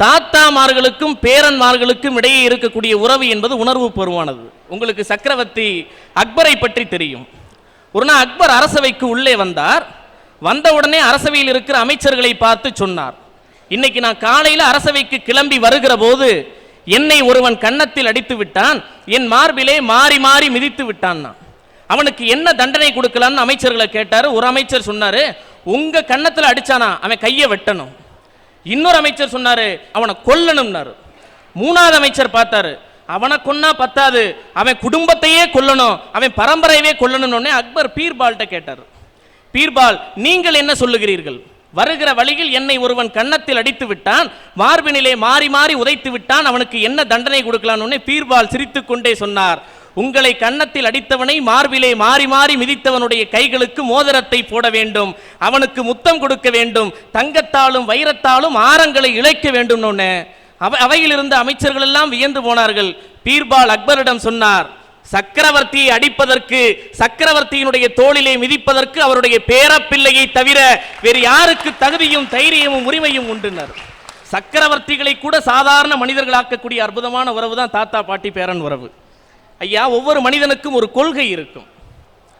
தாத்தாமார்களுக்கும் பேரன்மார்களுக்கும் இடையே இருக்கக்கூடிய உறவு என்பது உணர்வு பூர்வமானது. உங்களுக்கு சக்கரவர்த்தி அக்பரை பற்றி தெரியும். ஒரு நாள் அக்பர் அரசவைக்கு உள்ளே வந்தார். வந்தவுடனே அரசவையில் இருக்கிற அமைச்சர்களை பார்த்து சொன்னார், இன்னைக்கு நான் காலையில் அரசவைக்கு கிளம்பி வருகிற போது என்னை ஒருவன் கன்னத்தில் அடித்து விட்டான், என் மார்பிலே மாறி மாறி மிதித்து விட்டான். அவனுக்கு என்ன தண்டனை கொடுக்கலான்னு அமைச்சர்களை கேட்டாரு. ஒரு அமைச்சர் சொன்னாரு, உங்க கன்னத்தில் அடிச்சானா அவன் கையை வெட்டணும். இன்னொரு அமைச்சர் சொன்னாரு, அவனை கொல்லணும்னாரு. மூணாவது அமைச்சர் பார்த்தாரு, அவனை கொன்னா பத்தாது, அவன் குடும்பத்தையே கொல்லணும், அவன் பரம்பரையவே கொல்லணும்னு அக்பர் பீர்பால்கிட்ட கேட்டார். பீர்பால், நீங்கள் என்ன சொல்லுகிறீர்கள்? வருகிற வழியில் என்னை ஒருவன் கன்னத்தில் அடித்து விட்டான், மார்பினிலே மாறி மாறி உதைத்து விட்டான், அவனுக்கு என்ன தண்டனை கொடுக்கலான்னு பீர்பால் சிரித்துக் கொண்டே சொன்னார், உங்களை கன்னத்தில் அடித்தவனை மார்பிலே மாறி மாறி மிதித்தவனுடைய கைகளுக்கு மோதிரத்தை போட வேண்டும், அவனுக்கு முத்தம் கொடுக்க வேண்டும், தங்கத்தாலும் வைரத்தாலும் ஆரங்களை இழைக்க வேண்டும். அவையில் இருந்த அமைச்சர்கள் எல்லாம் வியந்து போனார்கள். பீர்பால் அக்பரிடம் சொன்னார், சக்கரவர்த்தியை அடிப்பதற்கு, சக்கரவர்த்தியினுடைய தோளிலே மிதிப்பதற்கு அவருடைய பேரப்பிள்ளையை தவிர வேறு யாருக்கு தகுதியும் தைரியமும் உரிமையும் உண்டுனர். சக்கரவர்த்திகளை கூட சாதாரண மனிதர்களாக்கக்கூடிய அற்புதமான உறவு தான் தாத்தா பாட்டி பேரன் உறவு. ஐயா, ஒவ்வொரு மனிதனுக்கும் ஒரு கொள்கை இருக்கும்.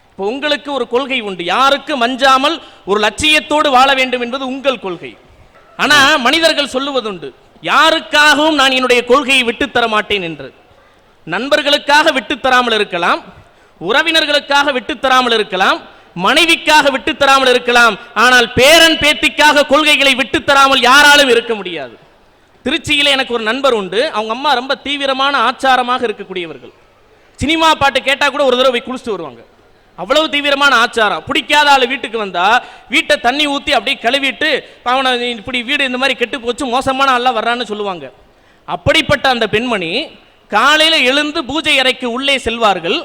இப்போ உங்களுக்கு ஒரு கொள்கை உண்டு, யாருக்கு மஞ்சாமல் ஒரு லட்சியத்தோடு வாழ வேண்டும் என்பது உங்கள் கொள்கை. ஆனா மனிதர்கள் சொல்லுவதுண்டு, யாருக்காகவும் நான் என்னுடைய கொள்கையை விட்டுத்தர மாட்டேன் என்று. நண்பர்களுக்காக விட்டுத்தராமல் இருக்கலாம், உறவினர்களுக்காக விட்டுத்தராமல் இருக்கலாம், மனைவிக்காக விட்டுத்தராமல் இருக்கலாம், ஆனால் பேரன் பேத்திக்காக கொள்கைகளை விட்டுத்தராமல் யாராலும் இருக்க முடியாது. திருச்சியில எனக்கு ஒரு நண்பர் உண்டு. அவங்க அம்மா ரொம்ப தீவிரமான ஆச்சாரமாக இருக்கக்கூடியவர்கள். சினிமா பாட்டு கேட்டா கூட ஒரு தடவை போய் குளிச்சுட்டு வருவாங்க. அவ்வளவு தீவிரமான ஆச்சாரம். பிடிக்காத ஆள் வீட்டுக்கு வந்தா வீட்டை தண்ணி ஊற்றி அப்படியே கழுவிட்டு, அவனை இப்படி வீடு இந்த மாதிரி கெட்டு போச்சு, மோசமான ஆள்லாம் வர்றான்னு சொல்லுவாங்க. அப்படிப்பட்ட அந்த பெண்மணி காலையில் எழுந்து பூஜை அறைக்கு உள்ளே செல்வார்கள்,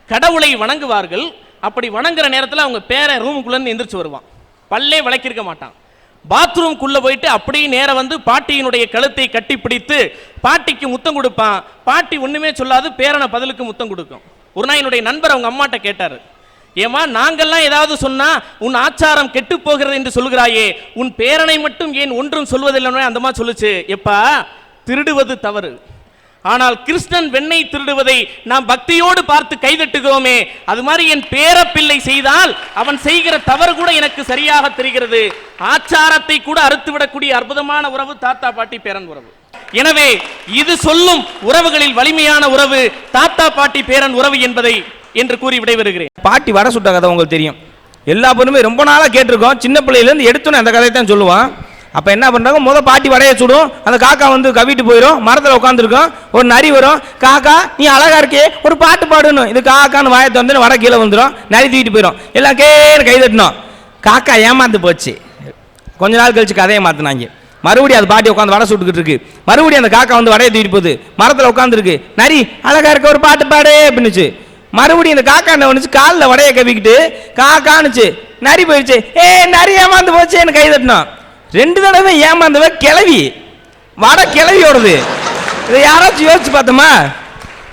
கடவுளை வணங்குவார்கள். அப்படி வணங்குற நேரத்தில் அவங்க பேரை ரூமுக்குள்ளே எந்திரிச்சு வருவான், பல்லே விளக்கிருக்க மாட்டான். பாத்ரூம்குள்ளே போயிட்டு அப்படியே நேரம் வந்து பாட்டியினுடைய கழுத்தை கட்டி பிடித்து பாட்டிக்கு முத்தம் கொடுப்பான். பாட்டி ஒன்றுமே சொல்லாது, பேரனை பதிலுக்கு முத்தம் கொடுக்கும். ஒரு நாள் என்னுடைய நண்பர் அவங்க அம்மாட்ட கேட்டார், ஏமா நாங்கள்லாம் ஏதாவது சொன்னா உன் ஆச்சாரம் கெட்டு போகிறது என்று சொல்கிறாயே, உன் பேரனை மட்டும் ஏன் ஒன்றும் சொல்வதில்லை? அந்த மாதிரி சொல்லுச்சு, எப்பா திருடுவது தவறு, ஆனால் கிருஷ்ணன் வெண்ணெய் திருடுவதை நாம் பக்தியோடு பார்த்து கைதட்டுகிறோமே, அது மாதிரி என் பேரப்பிள்ளை செய்தால் அவன் செய்கிற தவறு கூட எனக்கு சரியாக தெரிகிறது. ஆச்சாரத்தை கூட அறுத்துவிடக்கூடிய அற்புதமான உறவு தாத்தா பாட்டி பேரன் உறவு. எனவே இது சொல்லும் உறவுகளில் வலிமையான உறவு தாத்தா பாட்டி பேரன் உறவு என்பதை என்று கூறி விடைபெறுகிறேன். பாட்டி வடை சுட்ட கதை உங்களுக்கு தெரியும், எல்லா பொண்ணுமே ரொம்ப நாளாக கேட்டிருக்கோம். சின்ன பிள்ளையிலேருந்து எடுத்தோன்னே அந்த கதையை தான் சொல்லுவான். அப்போ என்ன பண்ணுறாங்க, முதல் பாட்டி வடையை சுடும், அந்த காக்கா வந்து கவிட்டு போயிடும், மரத்தில் உட்காந்துருக்கோம், ஒரு நரி வரும், காக்கா நீ அழகா இருக்கே ஒரு பாட்டு பாடணும், இது காக்கான்னு வாயத்தை வந்து வடை கீழே வந்துடும், நரி தூக்கிட்டு போயிடும், எல்லாம் கேன்னு கை தட்டணும். காக்கா ஏமாந்து போச்சு. கொஞ்ச நாள் கழிச்சு கதையை மாற்றினாங்க. மறுபடியும் அது பாட்டி உட்காந்து வடை சுட்டுக்கிட்டு இருக்கு, மறுபடியும் அந்த காக்கா வந்து வடையை தூக்கிட்டு போகுது, மரத்தில் உட்காந்துருக்கு, நரி அழகா இருக்க ஒரு பாட்டு பாடு அப்படின்னுச்சு. மறுபடியும் இந்த காக்கா என்ன பண்ணுச்சு, காலில் வடையை கவிக்கிட்டு காக்கானுச்சு, நரி போயிடுச்சு, நரி ஏமாந்து போச்சேன்னு கை தட்டினோம். 2 தடவை ஏமாந்தவ கிளவி, வடை கிளவியோடது. இதை யாராச்சும் யோசிச்சு பார்த்தோமா?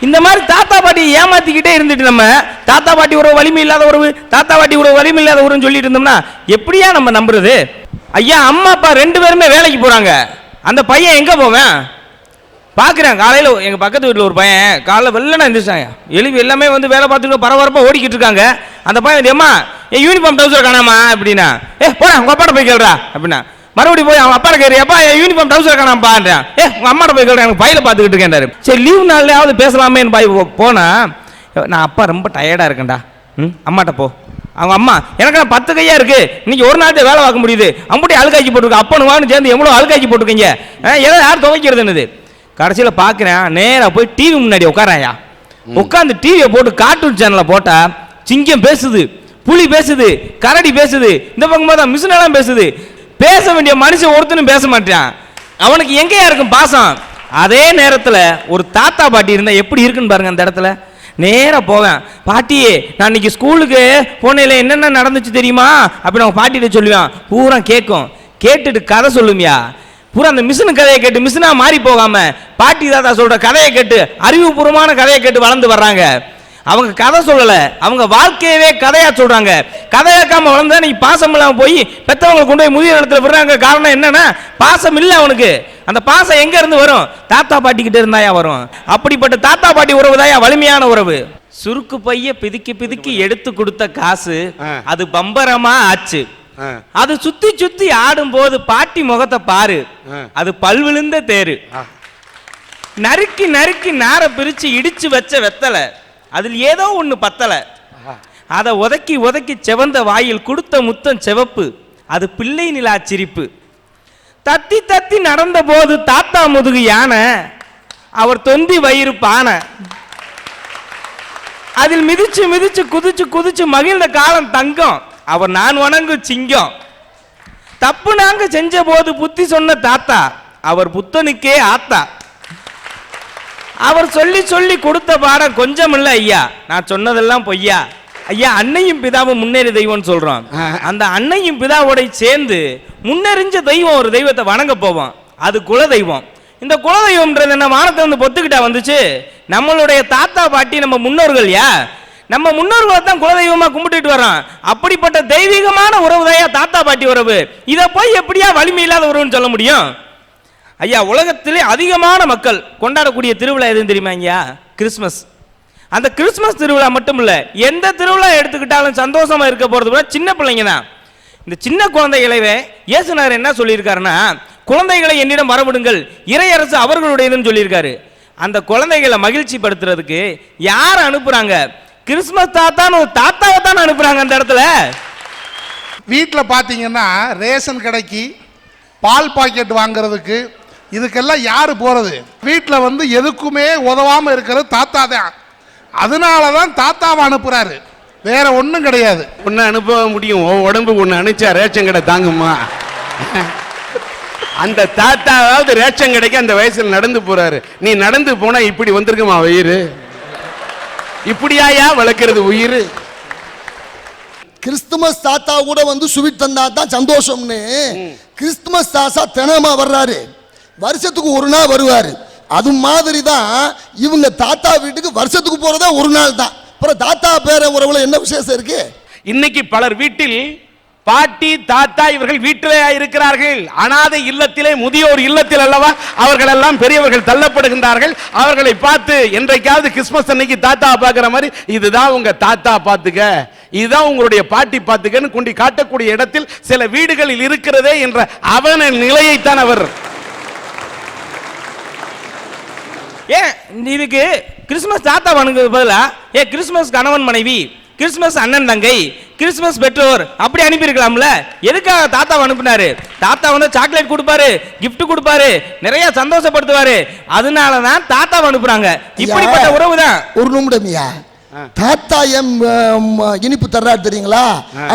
இந்த மாதிரி தாத்தா பாட்டி ஏமாத்திக்கிட்டே இருந்துட்டு நம்ம தாத்தா பாட்டி உறவு வலிமை இல்லாத உறவு, தாத்தா பாட்டி உறவு வலிமை இல்லாத உறவுன்னு சொல்லிட்டு இருந்தோம்னா எப்படியா நம்ம நம்புறது? ஐயா, அம்மா அப்பா 2 பேருமே வேலைக்கு போறாங்க, அந்த பையன் எங்க போவேன் பார்க்குறேன். காலையில் எங்கள் பக்கத்து வீட்டில் ஒரு பையன் காலைல வெள்ளனா எழுந்திரிச்சாங்க, எழுப்பி எல்லாமே வந்து வேலை பார்த்துட்டு பரபரப்பாக ஓடிக்கிட்டு இருக்காங்க. அந்த பையன் வந்து ஏம்மா என் யூனிஃபார்ம் டவுசர் காணாமா அப்படின்னா, போடா உங்கள் அப்பாட்ட போய் கேள்றா அப்படின்னா, மறுபடியும் போய் அவன் அப்பா கேட்குற, எப்பா என் யூனிஃபார்ம் டவுசர் காணாமாப்பான்றேன், உங்கள் அம்மாட்ட போய் கேள்றேன், எனக்கு பையில பார்த்துக்கிட்டு இருக்கேன்டாரு. சரி லீவ் நாள்லையாவது பேசலாமேன்னு பாய் போனால், நான் அப்பா ரொம்ப டயர்டாக இருக்கேன்டா, அம்மாட்ட போ. அவங்க அம்மா, எனக்கு நான் 10 கையா இருக்கு, இன்னைக்கு ஒரு நாள் வேலை பார்க்க முடியுது, அம்புட்டி அழுக்காக்கி போட்டுருக்க, அப்பனு வான்னு சேர்ந்து எவ்வளோ அழுக்காக்கி போட்டுருக்கீங்க, ஏதோ யார் துவைக்கிறது என்னது. கடைசியில் பார்க்குறேன், நேராக போய் டிவி முன்னாடி உட்காராயா, உட்காந்து டிவியை போட்டு கார்ட்டூன் சேனலை போட்டா சிங்கம் பேசுது, புலி பேசுது, கரடி பேசுது, இந்த பக்கம் பார்த்தா மிஷினெல்லாம் பேசுது. பேச வேண்டிய மனுஷன் ஒருத்தனும் பேச மாட்டான், அவனுக்கு எங்கேயா இருக்கும் பாசம்? அதே நேரத்தில் ஒரு தாத்தா பாட்டி இருந்தால் எப்படி இருக்குன்னு பாருங்க. அந்த இடத்துல நேராக போவேன், பாட்டியே நான் இன்னைக்கு ஸ்கூலுக்கு போனையில் என்னென்ன நடந்துச்சு தெரியுமா அப்படின்னு அவங்க பாட்டிகிட்ட சொல்லுவேன். பூரா கேட்கும், கேட்டுட்டு கதை சொல்லுமியா, பூரா அந்த மிஷினு கதையை கேட்டு மிஷினா மாறி போகாம பாட்டி தாத்தா சொல்ற கதையை கேட்டு அறிவுபூர்வமான கதையை கேட்டு வளர்ந்து வர்றாங்க. அவங்க கதை சொல்லல, அவங்க வாழ்க்கையவே கதையா சொல்றாங்க. கதை கேட்காம வளர்ந்தா நீ பாசம் இல்லாம போய் பெற்றவங்களை கொண்டு போய் முதிய இடத்துல விடுறாங்க. காரணம் என்னன்னா பாசம் இல்லை அவனுக்கு. அந்த பாசம் எங்க இருந்து வரும்? தாத்தா பாட்டி கிட்ட இருந்தாயா வரும். அப்படிப்பட்ட தாத்தா பாட்டி உறவு தாயா வலிமையான உறவு. சுருக்கு பைய பிதுக்கி பிதுக்கி எடுத்து கொடுத்த காசு அது பம்பரமா ஆச்சு. அது சுத்தி சுத்தி ஆடும் போது பாட்டி முகத்தை பாரு, அது பல்விழுந்த தேரு. நறுக்கி நறுக்கி நார பிரிச்சு இடிச்சு வச்ச வெத்தலை, அதில் ஏதோ ஒண்ணு பத்தல. அதை உதக்கி உதக்கி செவந்த வாயில் கொடுத்த முத்தம் சிவப்பு, அது பிள்ளை நிலா சிரிப்பு. தத்தி தத்தி நடந்த போது தாத்தா முதுகு யானை, அவர் தொந்தி வயிறு பானை. அதில் மிதிச்சு மிதிச்சு குதிச்சு குதிச்சு மகிழ்ந்த காலம் தங்கம், அவர் நான் வணங்கு சிங்கம். தப்பு நாங்க செஞ்ச போது புத்தி சொன்ன தாத்தா, அவர் புத்தனுக்கே ஆத்தா. அவர் சொல்லி சொல்லி கொடுத்த பாடம் கொஞ்சம் இல்ல ஐயா, நான் சொன்னதெல்லாம் பொய்யா. ஐயா அன்னையும் பிதாவும் முன்னேறி தெய்வம்னு சொல்றோம். அந்த அன்னையும் பிதாவோட சேர்ந்து முன்னெறிஞ்ச தெய்வம் ஒரு தெய்வத்தை வணங்க போவோம், அது குல தெய்வம். இந்த குல தெய்வம்ன்றது என்ன வானத்தை வந்து பொத்துக்கிட்டா வந்துச்சு? நம்மளுடைய தாத்தா பாட்டி நம்ம முன்னோர்கள். நம்ம முன்னோர்களை தான் குலதெய்வமா கும்பிட்டுட்டு வரோம். அப்படிப்பட்ட தெய்வீகமான உறவு தான் தாத்தா பாட்டி உறவு. இதை போய் எப்படியா வலிமை இல்லாத உறவுன்னு சொல்ல முடியும்? ஐயா உலகத்திலே அதிகமான மக்கள் கொண்டாடக்கூடிய திருவிழா எதுன்னு தெரியுமா ஐயா? கிறிஸ்மஸ். அந்த கிறிஸ்மஸ் திருவிழா மட்டும் இல்ல, எந்த திருவிழா எடுத்துக்கிட்டாலும் சந்தோஷமா இருக்க போறது கூட சின்ன பிள்ளைங்க தான். இந்த சின்ன குழந்தைகளவே இயேசுநாதர் என்ன சொல்லியிருக்காருன்னா, குழந்தைகளை என்னிடம் வரவிடுங்கள், இறையரசு அவர்களுடையதுன்னு சொல்லியிருக்காரு. அந்த குழந்தைகளை மகிழ்ச்சி படுத்துறதுக்கு யார் அனுப்புறாங்க? கிறிஸ்மஸ் தாத்தான்னு ஒரு தாத்தாவை தான் அனுப்புறாங்க. அந்த இடத்துல வீட்டில் பார்த்தீங்கன்னா ரேஷன் கடைக்கு பால் பாக்கெட் வாங்குறதுக்கு இதுக்கெல்லாம் யார் போகிறது? வீட்டில் வந்து எதுக்குமே உதவாமல் இருக்கிறது தாத்தா தான். அதனால தான் தாத்தாவை அனுப்புகிறாரு, வேற ஒன்றும் கிடையாது. ஒன்று அனுப்ப முடியும், உடம்பு ஒன்று அனுப்பிச்சா ரேஷன் கடை தாங்குமா? அந்த தாத்தாவாவது ரேஷன் கடைக்கு அந்த வயசில் நடந்து போறாரு. நீ நடந்து போனா இப்படி வந்திருக்குமா வயிறு? இப்படியாயா வளர்க்கிறது உயிர்? கிறிஸ்துமஸ் தாத்தா கூட வந்து சுவீட் தந்தா தான் சந்தோஷம்னு கிறிஸ்துமஸ் தாத்தா தினமா வர்றாரு, வருஷத்துக்கு ஒரு நாள் வருவாரு. அது மாதிரி தான் இவங்க தாத்தா வீட்டுக்கு வருஷத்துக்கு போறதா ஒரு நாள் தான். அப்புறம் தாத்தா பேர உறவுல என்ன விசேஷம் இருக்கு? இன்னைக்கு பலர் வீட்டில் பாட்டி தாத்தா இவர்கள் வீட்டிலே இருக்கிறார்கள். அனாதை இல்லத்திலே, முதியோர் இல்லத்தில் அல்லவா அவர்கள் எல்லாம் பெரியவர்கள் தள்ளப்படுகின்றார்கள். அவர்களை பார்த்து என்றைக்காவது கிறிஸ்துமஸ் அன்னைக்கு தாத்தா பார்க்கிற மாதிரி, இதுதான் உங்க தாத்தா பார்த்துக்க, இதுதான் உங்களுடைய பாட்டி பார்த்துக்கன்னு கொண்டு காட்டக்கூடிய இடத்தில் சில வீடுகளில் இருக்கிறதே என்ற அவன நிலையைத்தான் அவர். ஏன் இதுக்கு கிறிஸ்துமஸ் தாத்தா வணங்குறது பதிலா கிறிஸ்துமஸ் கணவன் மனைவி, கிறிஸ்துமஸ் அண்ணன் தங்கை, கிறிஸ்துமஸ் பெற்றோர் அப்படி அனுப்பியிருக்கலாம்ல? எதுக்காக தாத்தாவை அனுப்பினாரு? தாத்தா வந்து சாக்லேட் கொடுப்பாரு, கிஃப்ட் கொடுப்பாரு, நிறைய சந்தோஷப்படுத்துவாரு. அதனால தான் தாத்தாவை அனுப்புறாங்க. இப்படிப்பட்ட உறவு தான். ஒரு நிமிடம்யா, தாத்தா எம் இனிப்பு தர்றாரு தெரியுங்களா?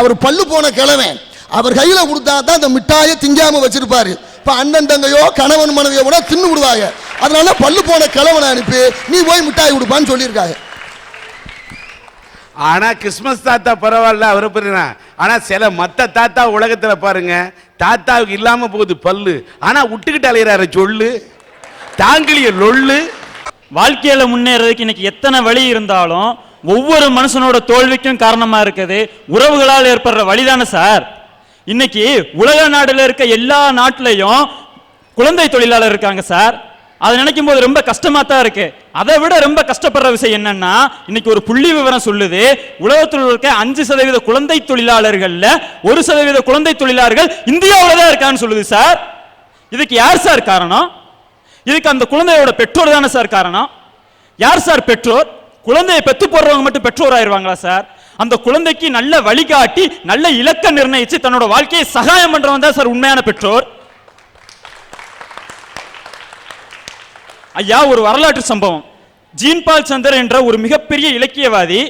அவர் பல்லு போன கிழமை, அவர் கையில கொடுத்தா தான் அந்த மிட்டாயை திங்காம வச்சிருப்பாரு. இப்ப அண்ணன் தங்கையோ கணவன் மனைவியோ கூட தின்னு விடுவாங்க. அதனால பல்லு போன கிழவனை அனுப்பி நீ போய் மிட்டாய் கொடுப்பான்னு சொல்லியிருக்காங்க. ஆனா கிறிஸ்துமஸ் தாத்தா பரவாயில்ல, அவரை புரியுறா. ஆனா சில மத்த தாத்தா உலகத்துல பாருங்க, தாத்தாவுக்கு இல்லாம போகுது பல்லு, ஆனா விட்டுக்கிட்டு அலையிறாரு சொல்லு, தாங்கிலிய லொல்லு. வாழ்க்கையில முன்னேறதுக்கு இன்னைக்கு எத்தனை வழி இருந்தாலும் ஒவ்வொரு மனுஷனோட தோல்விக்கும் காரணமா இருக்குது உறவுகளால் ஏற்படுற வழிதானே சார். இன்னைக்கு உலக நாடுல இருக்க எல்லா நாட்டிலையும் குழந்தை தொழிலாளர் இருக்காங்க சார். அதை நினைக்கும் போது ரொம்ப கஷ்டமா தான் இருக்கு. அதை விட ரொம்ப கஷ்டப்படுற விஷயம் என்னன்னா, இன்னைக்கு ஒரு புள்ளி விவரம் சொல்லுது, உலகத்தில் இருக்க 5% குழந்தை தொழிலாளர்கள்ல 1% குழந்தை தொழிலாளர்கள் இந்தியாவில் தான் இருக்கான்னு சொல்லுது சார். இதுக்கு யார் சார் காரணம்? இதுக்கு அந்த குழந்தையோட பெற்றோர் தானே சார் காரணம். யார் சார் பெற்றோர்? குழந்தையை பெற்று போடுறவங்க மட்டும் பெற்றோர் ஆயிருவாங்களா சார்? அந்த குழந்தைக்கு நல்ல வழிகாட்டி நல்ல இலக்க நிர்ணயிச்சு தன்னோட வாழ்க்கையை சகாயம் பண்றவங்க தான் சார் உண்மையான பெற்றோர். ஐயா ஒரு வரலாற்று சம்பவம். ஜீன் பால் சந்தர் என்ற ஒரு மிகப்பெரிய இலக்கியவாதி,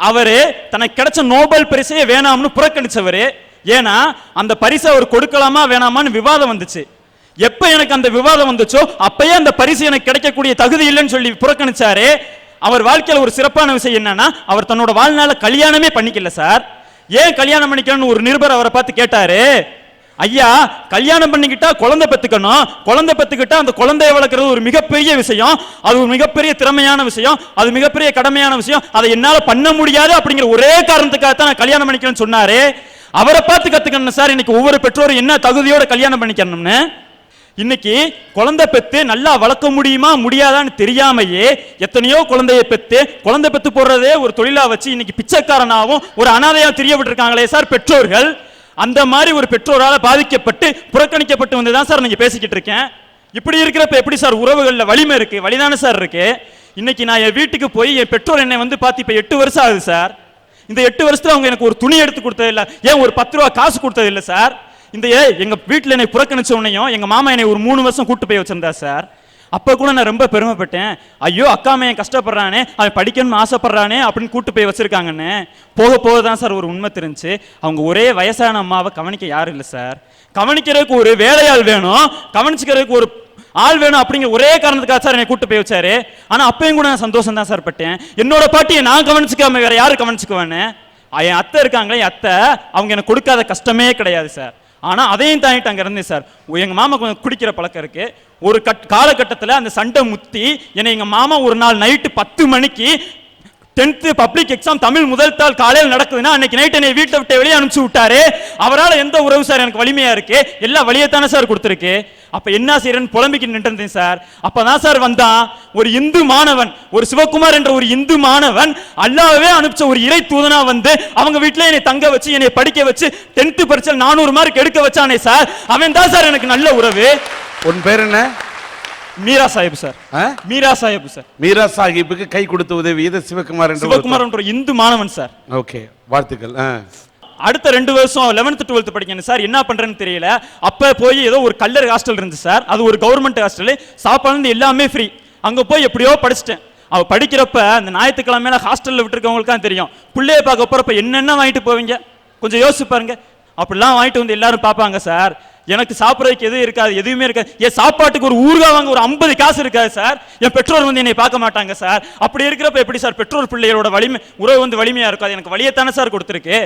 அவரு தனக்கு கிடைச்ச நோபல் பரிசையே வேணாம்னு புறக்கணிச்சவரு. ஏன்னா அந்த பரிசை அவர் கொடுக்கலாமா வேணாமான்னு விவாதம் வந்துச்சு. எப்ப எனக்கு அந்த விவாதம் வந்துச்சோ அப்பயே அந்த பரிசு எனக்கு கிடைக்கக்கூடிய தகுதி இல்லைன்னு சொல்லி புறக்கணிச்சாரு. அவர் வாழ்க்கையில் ஒரு சிறப்பான விஷயம் என்னன்னா, அவர் தன்னோட வாழ்நாள கல்யாணமே பண்ணிக்கல சார். ஏன் கல்யாணம் பண்ணிக்கணும்னு ஒரு நிருபர் அவரை பார்த்து கேட்டாரு. ஐயா கல்யாணம் பண்ணிக்கிட்டா குழந்தை பெத்துக்கணும், குழந்தை பெத்துக்கிட்டா அந்த குழந்தையை வளர்க்கறது ஒரு மிகப்பெரிய விஷயம், அது ஒரு மிகப்பெரிய திறமையான விஷயம், அது மிகப்பெரிய கடமையான விஷயம், அதை என்னால பண்ண முடியாது அப்படிங்கிற ஒரே காரணத்துக்காக தான் நான் கல்யாணம் பண்ணிக்கணும்னு சொன்னாரு. அவரை பார்த்து கத்துக்கணும் சார் இன்னைக்கு ஒவ்வொரு பெற்றோரும் என்ன தகுதியோட கல்யாணம் பண்ணிக்கணும்னு. இன்னைக்கு குழந்தை பெத்து நல்லா வளர்க்க முடியுமா முடியாதான்னு தெரியாமையே எத்தனையோ குழந்தைய பெத்து குழந்தை பெத்து போடுறதே ஒரு தொழிலா வச்சு இன்னைக்கு பிச்சைக்காரனாகவும் ஒரு அனாதையா தெரியப்பட்டிருக்காங்களே சார் பெற்றோர்கள். அந்த மாதிரி ஒரு பெற்றோரால் பாதிக்கப்பட்டு புறக்கணிக்கப்பட்டு வந்து தான் சார் நீங்க பேசிக்கிட்டு இருக்கேன். இப்படி இருக்கிறப்ப எப்படி சார் உறவுகளில் வலிமை இருக்கு? வலிதானே சார் இருக்கு. இன்னைக்கு நான் என் வீட்டுக்கு போய் என் பெற்றோர் என்னை வந்து பார்த்து இப்போ 8 வருஷம் ஆகுது சார். இந்த 8 வருஷத்துல அவங்க எனக்கு ஒரு துணி எடுத்து கொடுத்தது இல்லை, ஏன் ஒரு 10 ரூபா காசு கொடுத்தது இல்லை சார். இந்த எங்க வீட்டில் என்னை புறக்கணிச்ச உடனேயும் எங்க மாமா என்னை ஒரு 3 வருஷம் கூட்டு போய் வச்சிருந்தா சார். அப்போ கூட நான் ரொம்ப பெருமைப்பட்டேன். ஐயோ அக்கா மையன் கஷ்டப்படுறானே, அவன் படிக்கணும்னு ஆசைப்படுறானே அப்படின்னு கூட்டு போய் வச்சிருக்காங்கன்னு. போக போக தான் சார் ஒரு உண்மை தெரிஞ்சு, அவங்க ஒரே வயசான அம்மாவை கவனிக்க யாரும் இல்லை சார். கவனிக்கிறதுக்கு ஒரு வேலையாள் வேணும், கவனிச்சுக்கிறதுக்கு ஒரு ஆள் வேணும் அப்படிங்கிற ஒரே காரணத்துக்காக சார் என்னை கூட்டு போய் வச்சாரு. ஆனா அப்பயும் கூட நான் சந்தோஷம் தான் சார் பட்டேன். என்னோட பாட்டியை நான் கவனிச்சுக்காம வேற யாரு கவனிச்சுக்குவானே? என் அத்தை இருக்காங்களே, என் அத்தை அவங்க எனக்கு கொடுக்காத கஷ்டமே கிடையாது சார். ஆனா அதையும் தாண்டிட்டு அங்க இருந்தேன் சார். எங்க மாமா கொஞ்சம் குடிக்கிற பழக்கம் இருக்கு. ஒரு காலகட்டத்தில் அந்த சண்டை முத்தி என்னை எங்க மாமா ஒரு நாள் நைட்டு 10 மணிக்கு 10th பப்ளிக் எக்ஸாம் தமிழ் முதல் தாள் காலையில் நடக்குதுன்னா அன்னைக்கு நைட் என்னை வீட்டை விட்டு வெளியே அனுப்பிச்சு விட்டாரு. அவரால் எந்த உறவு சார் எனக்கு வலிமையா இருக்கு? எல்லா வழியத்தானே சார் கொடுத்துருக்கு. அப்ப என்ன செய்யறேன்னு புலம்பிக்கிட்டு நின்றுந்தேன் சார். அப்பதான் சார் வந்தான் ஒரு இந்து மாணவன், ஒரு சிவகுமார் என்ற ஒரு இந்து மாணவன் அல்லாஹ்வே அனுப்பிச்ச ஒரு இறை தூதனா வந்து அவங்க வீட்டுல என்னை தங்க வச்சு என்னை படிக்க வச்சு 10th பரீட்சையில் 400 மார்க் எடுக்க வச்சானே சார். அவன் தான் சார் எனக்கு நல்ல உறவு. உன் பேர் என்ன? மீரா சாஹிப் சார். மீரா சாஹிப் சார். மீரா சாஹிப்புக்கு கை கொடுத்து உதவியது சிவகுமார் என்ற இந்து மாணவன் சார். ஓகே, வாழ்த்துக்கள். அடுத்த 2 வருஷம் 11th 12th படிக்கணும் சார். என்ன பண்றேன்னு தெரியல. அப்ப போய் ஏதோ ஒரு கல்லர் ஹாஸ்டல் இருந்துச்சு சார். அது ஒரு கவர்மெண்ட் ஹாஸ்டல், சாப்பாடு எல்லாமே ஃப்ரீ. அங்க போய் எப்படியோ படிச்சிட்டேன். அவ படிக்கிறப்ப அந்த ஞாயிற்றுக்கிழமையில ஹாஸ்டல்ல விட்டுருக்கவங்களுக்கு தான் தெரியும். பிள்ளைய பார்க்க போறப்ப என்னென்ன வாங்கிட்டு போவீங்க கொஞ்சம் யோசிச்சு பாருங்க. அப்படிலாம் வாங்கிட்டு வந்து எல்லாரும் பார்ப்பாங்க சார். எனக்கு சாப்பிட்றதுக்கு எதுவும் இருக்காது, எதுவுமே இருக்காது. என் சாப்பாட்டுக்கு ஒரு ஊறுகாய் வாங்க ஒரு 50 காசு இருக்காது சார். என் பெற்றோர் வந்து என்னை பார்க்க மாட்டாங்க சார். அப்படி இருக்கிறப்ப எப்படி சார் பெற்றோர் பிள்ளைகளோட வலிமை உறவு வந்து வலிமையா இருக்காது? எனக்கு வலியத்தானே சார் கொடுத்துருக்கு.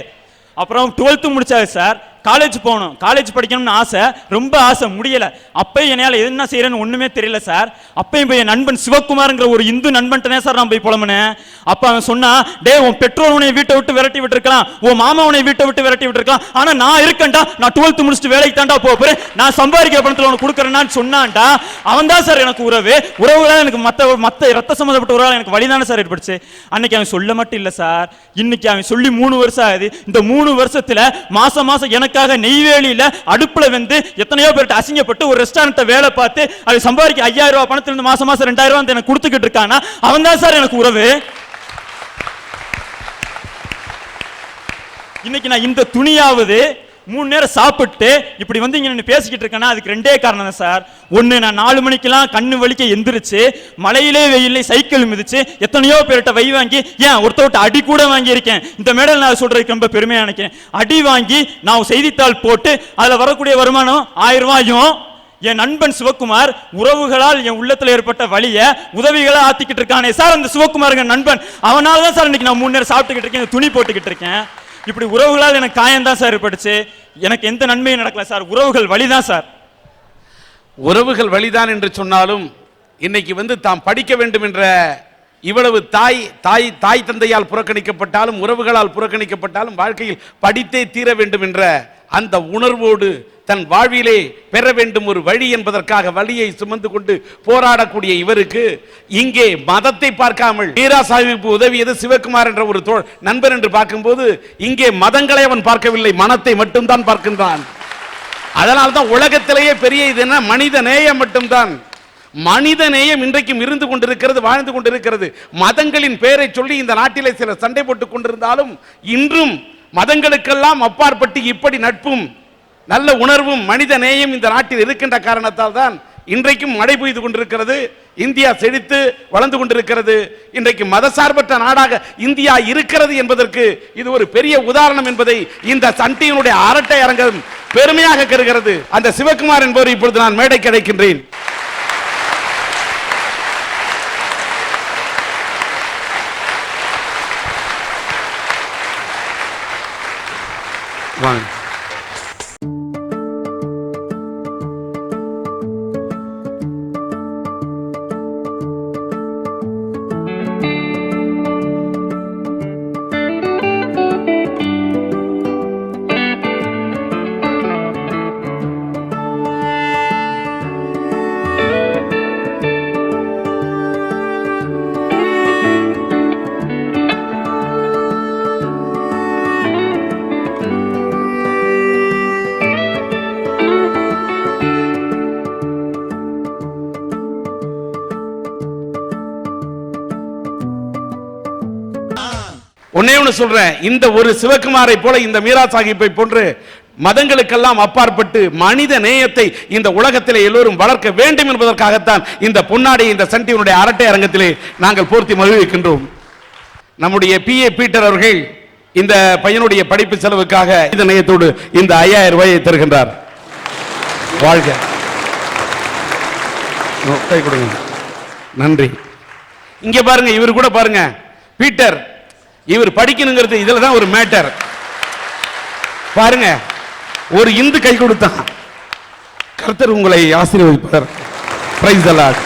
அப்புறம் 12th முடிச்சாரு சார். காலேஜ் போகணும், காலேஜ் படிக்கணும்னு ஆசை, ரொம்ப ஆசை, முடியல. அப்பயும் என்னால் என்ன செய்யறேன்னு ஒண்ணுமே தெரியல சார். அப்பயும் போய் என் நண்பன் சிவகுமார்ங்கிற ஒரு இந்து நண்பன்ட்டனே சார் நான் போய் புலம்புனேன். அப்ப அவன் சொன்னா, டே உன் பெற்றோர் உன்னை வீட்டை விட்டு விரட்டி விட்டுருக்கலாம், உன் மாமா உன்னை வீட்டை விட்டு விரட்டி விட்டுருக்கலாம், ஆனா நான் இருக்கேன்டா, நான் 12th முடிச்சுட்டு வேலைக்கு தாண்டா போறேன், நான் சம்பாதிக்கிற பணத்துல உனக்கு கொடுக்குறேன்னு சொன்னான்டா. அவன் தான் சார் எனக்கு உறவு. உறவுதான் எனக்கு மத்த ரத்த சம்பந்தப்பட்ட உறவு எனக்கு வழிதானே சார் ஏற்படுச்சு. அன்னைக்கு அவன் சொல்ல மட்டும் இல்ல சார், இன்னைக்கு அவன் சொல்லி 3 வருஷம் ஆகுது. இந்த 3 வருஷத்துல மாசம் மாசம் எனக்கு நெய்வேலியில அடுப்புல வந்து எத்தனையோ பேர்ட்ட அசிங்கப்பட்டு ஒரு ரெஸ்டாரண்ட்டை வேலை பார்த்து அதை சம்பாதிக்க 5000 ரூபாய் பணத்துல இருந்து மாசம் மாசம் 2000 ரூபாய் எனக்கு கொடுத்துக்கிட்டு இருக்கானா. அவன் தான் சார் எனக்கு உறவு. இன்னைக்கு நான் இந்த துணியாவது 3 நேரம் சாப்பிட்டு இப்படி வந்து இங்க பேசிக்கிட்டு இருக்கேன்னா அதுக்கு 2 காரணம் தான் சார். ஒன்னு, நான் 4 மணிக்கெல்லாம் கண்ணு வலிக்க எந்திரிச்சு மழையிலே வெயிலே சைக்கிள் மிதிச்சு எத்தனையோ பேர்கிட்ட வை வாங்கி, ஏன் ஒருத்தவட்ட அடி கூட வாங்கி இருக்கேன். இந்த மேடல் நான் சொல்றதுக்கு ரொம்ப பெருமையா நினைக்கிறேன். அடி வாங்கி நான் செய்தித்தாள் போட்டு அதுல வரக்கூடிய வருமானம் 1000 ரூபாயும் என் நண்பன் சிவகுமார் உறவுகளால் என் உள்ளத்துல ஏற்பட்ட வழிய உதவிகளை ஆத்திக்கிட்டு இருக்கானே சார். அந்த சிவகுமார் நண்பன் அவனால தான் சார் இன்னைக்கு நான் 3 நேரம் சாப்பிட்டுக்கிட்டு இருக்கேன், துணி போட்டுக்கிட்டு இருக்கேன். இப்படி உறவுகளால் எனக்கு காயம் தான் சார் ஏற்பட்டுச்சு. எனக்கு எந்த நன்மையும் நடக்கல சார். உறவுகள் வழிதான் சார். உறவுகள் வழிதான் என்று சொன்னாலும் இன்னைக்கு வந்து தாம் படிக்க வேண்டும் என்ற இவ்வளவு தாய் தந்தையால் புறக்கணிக்கப்பட்டாலும் உறவுகளால் புறக்கணிக்கப்பட்டாலும் வாழ்க்கையில் படித்தே தீர வேண்டும் என்ற அந்த உணர்வோடு தன் வாழ்விலே பெற வேண்டும் ஒரு வழி என்பதற்காக வழியை சுமந்து கொண்டு போராடக்கூடிய இவருக்கு இங்கே மதத்தை பார்க்காமல் மீரா சாஹிப் உதவியது சிவகுமார் என்ற ஒரு நண்பர் என்று பார்க்கும்போது இங்கே மதங்களை அவன் பார்க்கவில்லை, மனத்தை மட்டும்தான் பார்க்கின்றான். அதனால்தான் உலகத்திலேயே பெரிய இது என்ன, மனித நேயம் மட்டும்தான். மனித நேயம் இன்றைக்கும் இருந்து கொண்டிருக்கிறது, வாழ்ந்து கொண்டிருக்கிறது. மதங்களின் பெயரை சொல்லி இந்த நாட்டிலே சில சண்டை போட்டுக் கொண்டிருந்தாலும் இன்றும் மதங்களுக்கெல்லாம் அப்பாற்பட்டு இப்படி நட்பும் நல்ல உணர்வும் மனித நேயம் இந்த நாட்டில் இருக்கின்ற காரணத்தால் தான் இன்றைக்கும் மழை பெய்து கொண்டிருக்கிறது. இந்தியா செழித்து வளர்ந்து கொண்டிருக்கிறது. இன்றைக்கு மதசார்பற்ற நாடாக இந்தியா இருக்கிறது என்பதற்கு இது ஒரு பெரிய உதாரணம் என்பதை இந்த சண்டியினுடைய அரட்டை அரங்கம் பெருமையாக கருகிறது. அந்த சிவகுமார் என்பவர் இப்பொழுது நான் மேடை கிடைக்கின்றேன். வாங்க. ஒன்னே ஒன்று சொல்றேன், இந்த ஒரு சிவகுமாரை போல இந்த மீரா சாஹிப்பை போன்று மதங்களுக்கெல்லாம் அப்பாற்பட்டு மனித நேயத்தை இந்த உலகத்திலே எல்லோரும் வளர்க்க வேண்டும் என்பதற்காகத்தான் இந்த பொன்னாடி இந்த சன் டிவியினுடைய அரட்டை அரங்கத்திலே நாங்கள் போர்த்தி மகிழ்விக்கின்றோம். நம்முடைய PA பீட்டர் அவர்கள் இந்த பையனுடைய படிப்பு செலவுக்காக இந்த நேயத்தோடு இந்த 5000 ரூபாயை தருகின்றார். வாழ்க. கை கொடுங்க. நன்றி. இங்க பாருங்க, இவர் கூட பாருங்க, பீட்டர் இவர் படிக்கணுங்கிறது இதுல தான் ஒரு மேட்டர். பாருங்க, ஒரு இந்து கை கொடுத்தான். கர்த்தர் உங்களை ஆசீர்வதிப்பார். Praise the Lord.